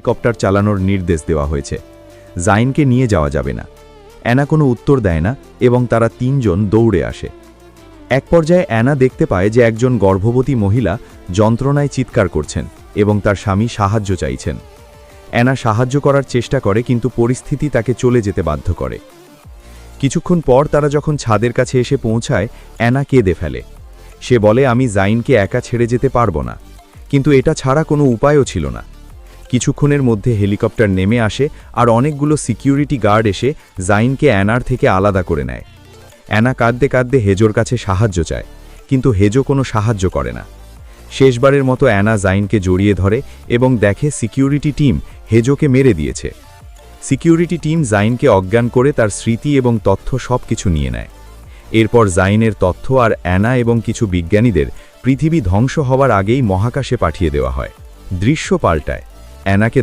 Helicopter চালানোর নির্দেশ দেওয়া হয়েছে। জাইনকে নিয়ে যাওয়া যাবে না। অ্যানা কোনো উত্তর দেয় না এবং তারা তিনজন দৌড়ে আসে। এক পর্যায়ে অ্যানা দেখতে পায় যে একজন গর্ভবতী মহিলা যন্ত্রণায় চিৎকার করছেন এবং তার স্বামী সাহায্য চাইছেন। অ্যানা সাহায্য করার চেষ্টা করে, কিন্তু পরিস্থিতি তাকে চলে যেতে বাধ্য করে। কিছুক্ষণ পর তারা যখন ছাদের কাছে এসে পৌঁছায়, অ্যানা কেঁদে ফেলে। সে বলে, আমি জাইনকে একা ছেড়ে যেতে পারবো না। কিন্তু এটা ছাড়া কোনো উপায়ও ছিল না। কিছুক্ষণের মধ্যে হেলিকপ্টার নেমে আসে আর অনেকগুলো সিকিউরিটি গার্ড এসে জাইনকে অ্যানার থেকে আলাদা করে নেয়। অ্যানা কাঁদতে কাঁদতে হেজোর কাছে সাহায্য চায়, কিন্তু হেজো কোনো সাহায্য করে না। শেষবারের মতো অ্যানা জাইনকে জড়িয়ে ধরে এবং দেখে সিকিউরিটি টিম হেজোকে মেরে দিয়েছে। সিকিউরিটি টিম জাইনকে অজ্ঞান করে তার স্মৃতি এবং তথ্য সবকিছু নিয়ে নেয়। এরপর জাইনের তথ্য আর অ্যানা এবং কিছু বিজ্ঞানীদের পৃথিবী ধ্বংস হওয়ার আগেই মহাকাশে পাঠিয়ে দেওয়া হয়। দৃশ্য পাল্টায়। অ্যানাকে